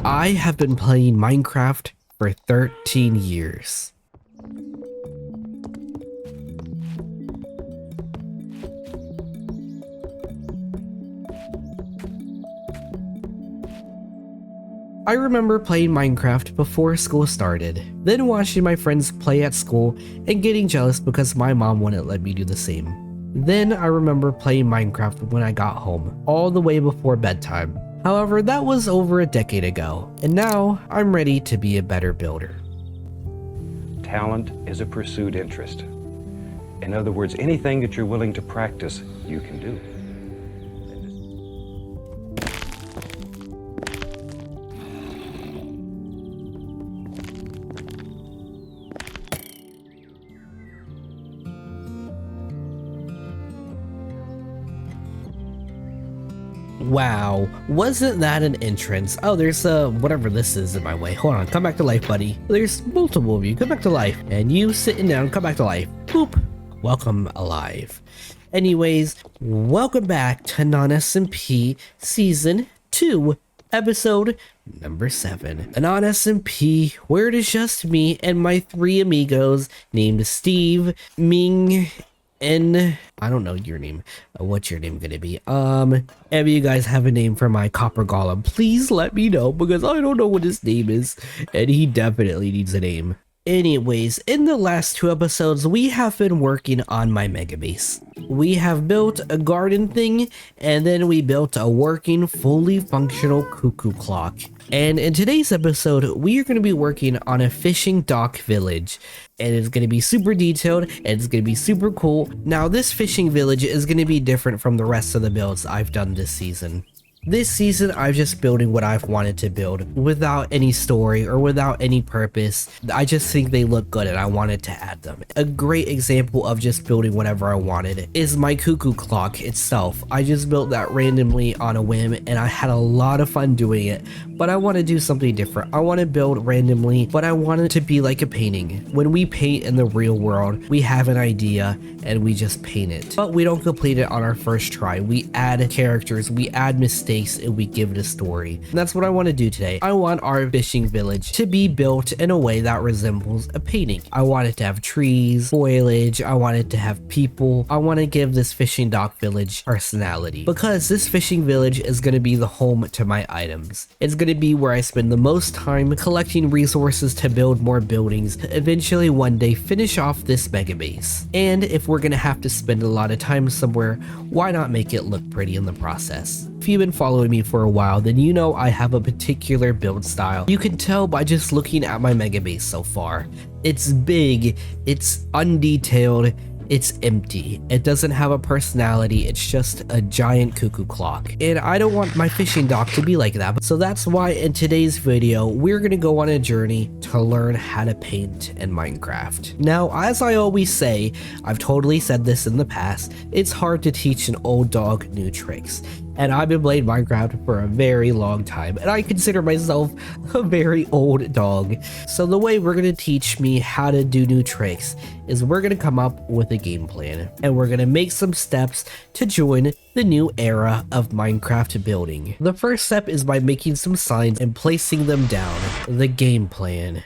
I have been playing Minecraft for 13 years. I remember playing Minecraft before school started, then watching my friends play at school and getting jealous because my mom wouldn't let me do the same. Then I remember playing Minecraft when I got home, all the way before bedtime. However, that was over a decade ago, and now I'm ready to be a better builder. Talent is a pursued interest. In other words, anything that you're willing to practice, you can do. Wow, wasn't that an entrance? Oh, there's whatever this is in my way. Hold on, come back to life, buddy. There's multiple of you, come back to life. And you sitting down, come back to life. Boop. Welcome alive. Anyways, welcome back to NonSMP Season 2, Episode number 7. In NonSMP, where it is just me and my 3 amigos named Steve, Ming, and I don't know your name. What's your name gonna be? If you guys have a name for my copper golem, please let me know because I don't know what his name is and he definitely needs a name. Anyways, in the last 2 episodes, we have been working on my mega base. We have built a garden thing, and then we built a working, fully functional cuckoo clock. And in today's episode, we are going to be working on a fishing dock village. And it's going to be super detailed, and it's going to be super cool. Now, this fishing village is going to be different from the rest of the builds I've done this season. This season, I'm just building what I've wanted to build without any story or without any purpose. I just think they look good and I wanted to add them. A great example of just building whatever I wanted is my cuckoo clock itself. I just built that randomly on a whim and I had a lot of fun doing it, but I want to do something different. I want to build randomly, but I want it to be like a painting. When we paint in the real world, we have an idea and we just paint it, but we don't complete it on our first try. We add characters, we add mistakes, and we give it a story. And that's what I want to do today. I want our fishing village to be built in a way that resembles a painting. I want it to have trees, foliage, I want it to have people. I want to give this fishing dock village personality because this fishing village is going to be the home to my items. It's going to be where I spend the most time collecting resources to build more buildings to eventually one day finish off this mega base. And if we're going to have to spend a lot of time somewhere, why not make it look pretty in the process? If you've been following me for a while, then you know I have a particular build style. You can tell by just looking at my mega base so far. It's big, it's undetailed, it's empty. It doesn't have a personality, it's just a giant cuckoo clock. And I don't want my fishing dock to be like that. So that's why in today's video, we're gonna go on a journey to learn how to paint in Minecraft. Now, as I always say, I've totally said this in the past, it's hard to teach an old dog new tricks. And I've been playing Minecraft for a very long time, and I consider myself a very old dog. So the way we're going to teach me how to do new tricks is we're going to come up with a game plan, and we're going to make some steps to join the new era of Minecraft building. The first step is by making some signs and placing them down. The game plan.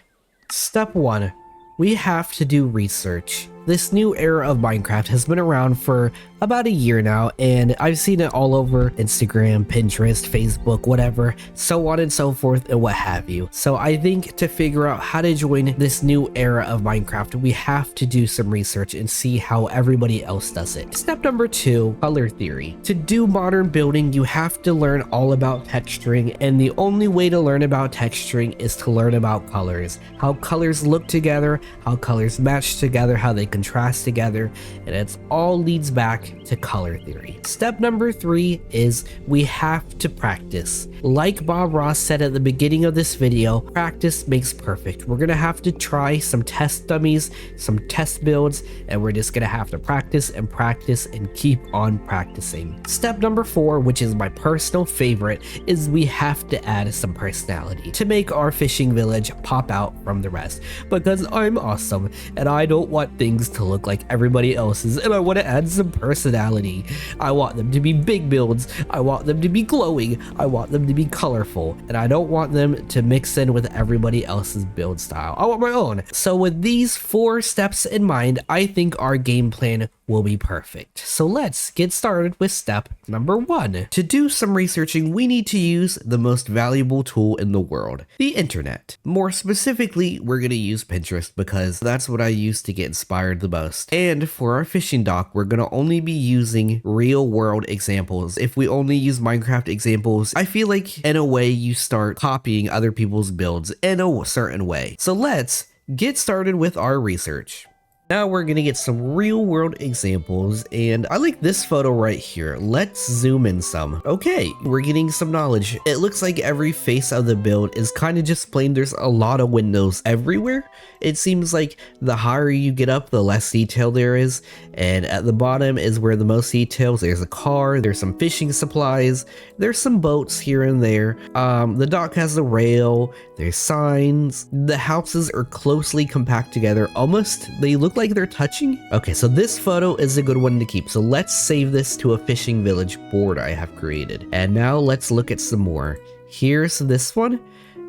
Step 1. We have to do research. This new era of Minecraft has been around for about a year now, and I've seen it all over Instagram, Pinterest, Facebook, whatever, so on and so forth and what have you. So I think to figure out how to join this new era of Minecraft, we have to do some research and see how everybody else does it. Step number 2, color theory. To do modern building, you have to learn all about texturing, and the only way to learn about texturing is to learn about colors. How colors look together, how colors match together, how they contrast together, and it all leads back to color theory. Step number 3 is we have to practice. Like Bob Ross said at the beginning of this video, practice makes perfect. We're gonna have to try some test dummies, some test builds, and we're just gonna have to practice and keep on practicing. Step number 4, which is my personal favorite, is we have to add some personality to make our fishing village pop out from the rest, because I'm awesome and I don't want things to look like everybody else's, and I want to add some personality personality. I want them to be big builds. I want them to be glowing. I want them to be colorful. And I don't want them to mix in with everybody else's build style. I want my own. So with these 4 steps in mind, I think our game plan will be perfect. So let's get started with step number 1. To do some researching, we need to use the most valuable tool in the world, the internet. More specifically, we're going to use Pinterest because that's what I use to get inspired the most. And for our fishing dock, we're going to only be using real world examples. If we only use Minecraft examples, I feel like in a way you start copying other people's builds in a certain way. So let's get started with our research. Now we're gonna get some real world examples, and I like this photo right here. Let's zoom in some. Okay, we're getting some knowledge. It looks like every face of the build is kind of just plain. There's a lot of windows everywhere. It seems like the higher you get up, the less detail there is, and at the bottom is where the most details. There's a car, there's some fishing supplies, there's some boats here and there. The dock has a rail, there's signs. The houses are closely compact together, almost they look like they're touching. Okay, so this photo is a good one to keep. So let's save this to a fishing village board I have created. And now let's look at some more. Here's this one.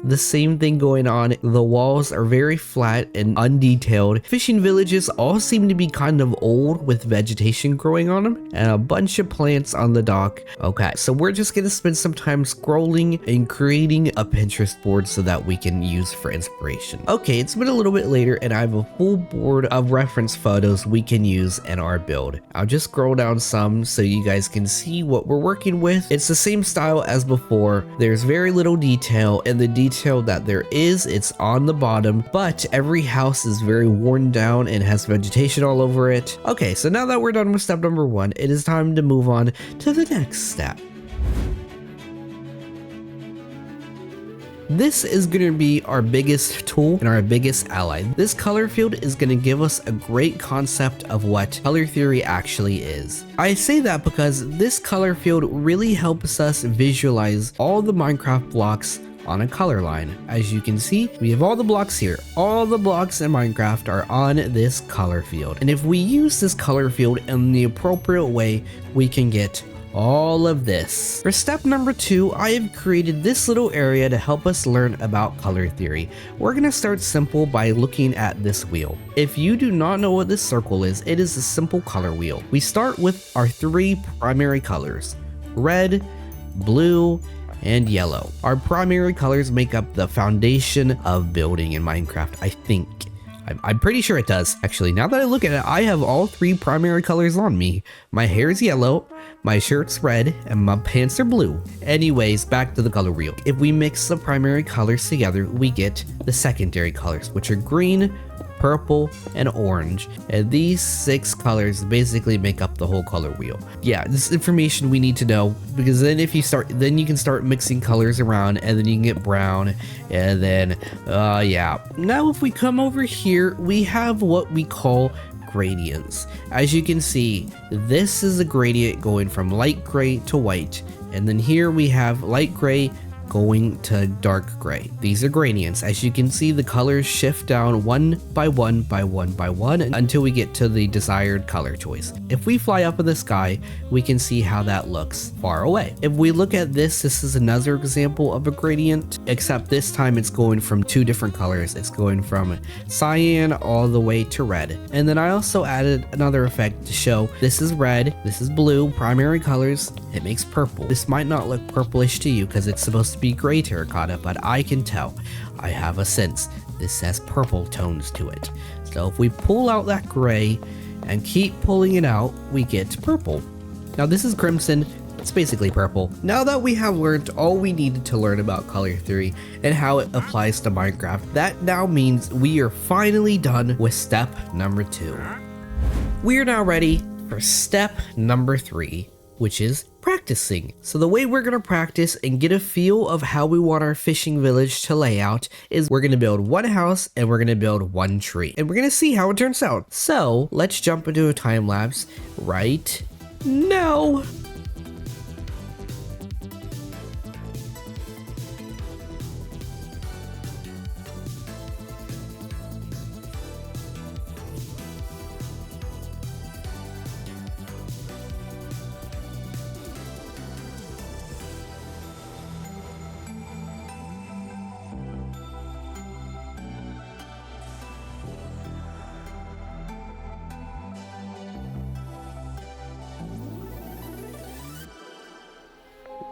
The same thing going on. The walls are very flat and undetailed. Fishing villages all seem to be kind of old with vegetation growing on them and a bunch of plants on the dock. Okay, so we're just gonna spend some time scrolling and creating a Pinterest board so that we can use for inspiration. Okay, it's been a little bit later and I have a full board of reference photos we can use in our build. I'll just scroll down some so you guys can see what we're working with. It's the same style as before. There's very little detail, and the detail that there is, it's on the bottom, but every house is very worn down and has vegetation all over it. Okay, so now that we're done with step number 1, it is time to move on to the next step. This is going to be our biggest tool and our biggest ally. This color field is going to give us a great concept of what color theory actually is. I say that because this color field really helps us visualize all the Minecraft blocks on a color line. As you can see, we have all the blocks here. All the blocks in Minecraft are on this color field. And if we use this color field in the appropriate way, we can get all of this. For step number 2, I have created this little area to help us learn about color theory. We're gonna start simple by looking at this wheel. If you do not know what this circle is, it is a simple color wheel. We start with our 3 primary colors: red, blue, and yellow. Our primary colors make up the foundation of building in Minecraft, I think. I'm pretty sure it does. Actually, now that I look at it, I have all 3 primary colors on me. My hair is yellow, my shirt's red, and my pants are blue. Anyways, back to the color wheel. If we mix the primary colors together, we get the secondary colors, which are green, purple, and orange, and these 6 colors basically make up the whole color wheel. Yeah, this information we need to know, because then if you start, then you can start mixing colors around, and then you can get brown, and then yeah. Now if we come over here, we have what we call gradients. As you can see, this is a gradient going from light gray to white, and then here we have light gray going to dark gray. These are gradients. As you can see, the colors shift down one by one by one by one until we get to the desired color choice. If we fly up in the sky, we can see how that looks far away. If we look at this is another example of a gradient, except this time it's going from 2 different colors. It's going from cyan all the way to red. And then I also added another effect to show this is red, this is blue, primary colors, it makes purple. This might not look purplish to you because it's supposed to be gray terracotta, but I can tell. I have a sense this has purple tones to it. So if we pull out that gray and keep pulling it out, we get purple. Now this is crimson, it's basically purple. Now that we have learned all we needed to learn about color theory and how it applies to Minecraft, that now means we are finally done with step number 2. We are now ready for step number 3, which is practicing. So the way we're going to practice and get a feel of how we want our fishing village to lay out is we're going to build one house and we're going to build one tree. And we're going to see how it turns out. So let's jump into a time lapse right now.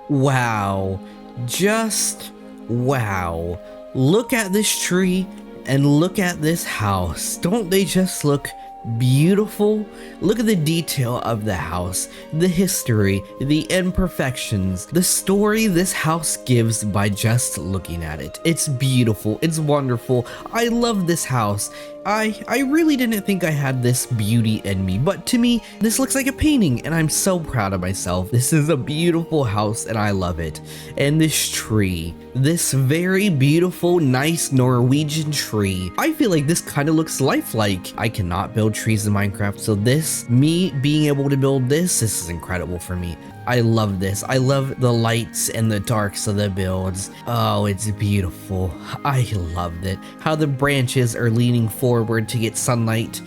Wow. Just wow. Look at this tree and look at this house. Don't they just look beautiful? Look at the detail of the house, the history, the imperfections, the story this house gives by just looking at it. It's beautiful. It's wonderful. I love this house. I really didn't think I had this beauty in me, but to me, this looks like a painting, and I'm so proud of myself. This is a beautiful house, and I love it. And this tree, this very beautiful, nice Norwegian tree, I feel like this kind of looks lifelike. I cannot build trees in Minecraft, so me being able to build this is incredible for me. I love this. I love the lights and the darks of the builds. Oh, it's beautiful. I loved it. How the branches are leaning forward to get sunlight.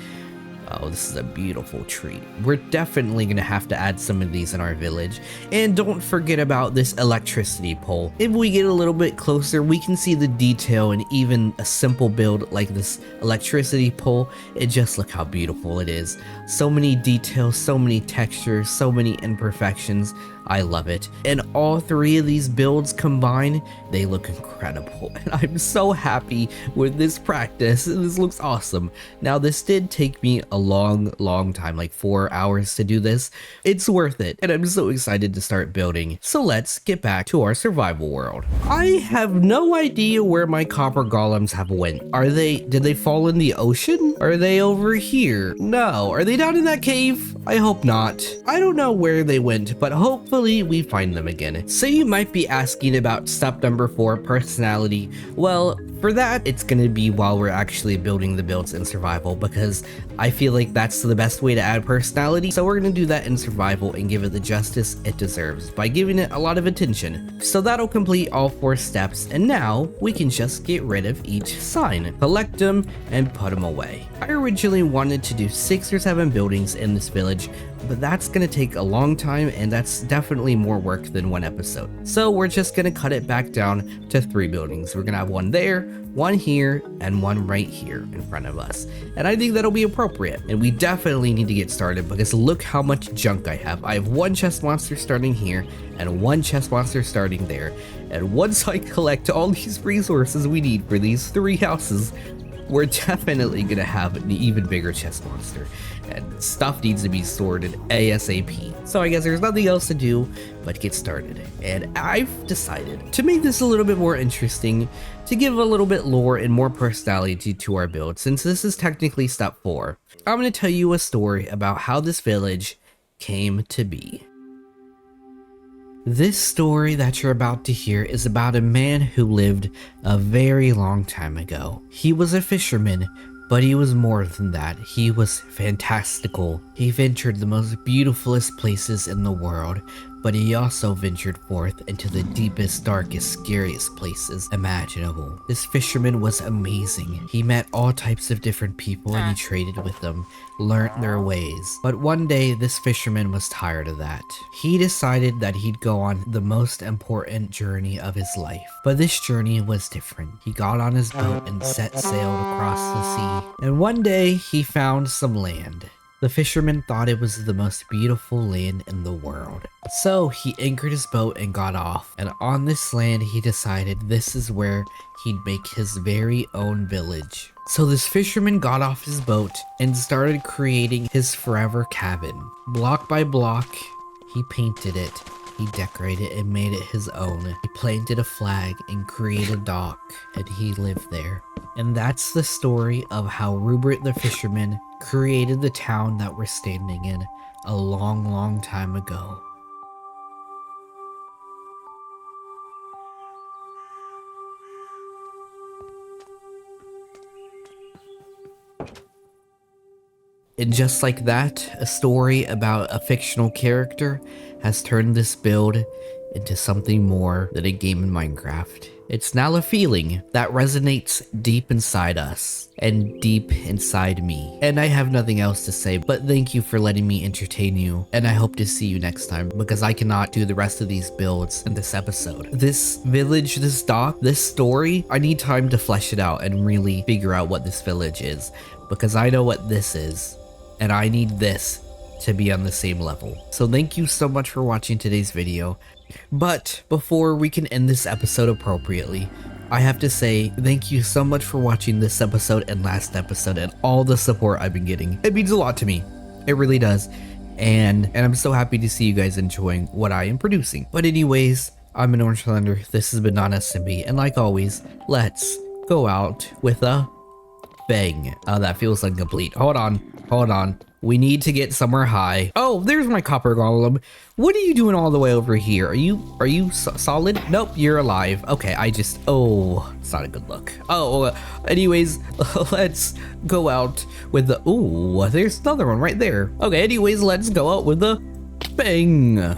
Oh, this is a beautiful tree. We're definitely gonna have to add some of these in our village. And don't forget about this electricity pole. If we get a little bit closer, we can see the detail in even a simple build like this electricity pole. And just look how beautiful it is. So many details, so many textures, so many imperfections. I love it. And all three of these builds combined, they look incredible. And I'm so happy with this practice. This looks awesome. Now, this did take me a long time, like 4 hours to do this. It's worth it. And I'm so excited to start building. So let's get back to our survival world. I have no idea where my copper golems have went. Did they fall in the ocean? Are they over here? No. Are they down in that cave? I hope not. I don't know where they went, but hopefully we find them again. So you might be asking about step number 4, personality. Well, for that, it's gonna be while we're actually building the builds in survival, because I feel like that's the best way to add personality. So we're gonna do that in survival and give it the justice it deserves by giving it a lot of attention. So that'll complete all 4 steps, and now we can just get rid of each sign, collect them, and put them away. I originally wanted to do 6 or 7 buildings in this village, but that's gonna take a long time, and that's definitely more work than 1 episode. So we're just gonna cut it back down to 3 buildings. We're gonna have 1 there, 1 here, and 1 right here in front of us. And I think that'll be appropriate. And we definitely need to get started, because look how much junk I have. I have 1 chest monster starting here and 1 chest monster starting there. And once I collect all these resources we need for these 3 houses, we're definitely gonna have an even bigger chest monster, and stuff needs to be sorted ASAP. So I guess there's nothing else to do but get started. And I've decided to make this a little bit more interesting, to give a little bit lore and more personality to our build. Since this is technically step 4, I'm gonna tell you a story about how this village came to be. This story that you're about to hear is about a man who lived a very long time ago. He was a fisherman, but he was more than that. He was fantastical. He ventured the most beautifulest places in the world, but he also ventured forth into the deepest, darkest, scariest places imaginable. This fisherman was amazing. He met all types of different people and he traded with them, learned their ways. But one day, this fisherman was tired of that. He decided that he'd go on the most important journey of his life. But this journey was different. He got on his boat and set sail across the sea. And one day, he found some land. The fisherman thought it was the most beautiful land in the world. So he anchored his boat and got off. And on this land, he decided this is where he'd make his very own village. So this fisherman got off his boat and started creating his forever cabin. Block by block, he painted it. He decorated and made it his own. He planted a flag and created a dock, and he lived there. And that's the story of how Rupert the fisherman created the town that we're standing in a long time ago. And just like that, a story about a fictional character has turned this build into something more than a game in Minecraft. It's now a feeling that resonates deep inside us and deep inside me. And I have nothing else to say, but thank you for letting me entertain you. And I hope to see you next time, because I cannot do the rest of these builds in this episode. This village, this dock, this story, I need time to flesh it out and really figure out what this village is, because I know what this is, and I need this to be on the same level. So thank you so much for watching today's video. But before we can end this episode appropriately, I have to say thank you so much for watching this episode and last episode and all the support I've been getting. It means a lot to me. It really does. And I'm so happy to see you guys enjoying what I am producing. But anyways, I'm an OrngeThundr. This has been NonSMP, and like always, let's go out with a bang. Oh, that feels incomplete. Hold on. We need to get somewhere high. Oh, there's my copper golem. What are you doing all the way over here? Are you solid? Nope, you're alive. Okay, oh, it's not a good look. Oh, anyways, let's go out with the, ooh, there's another one right there. Okay, anyways, let's go out with the bang.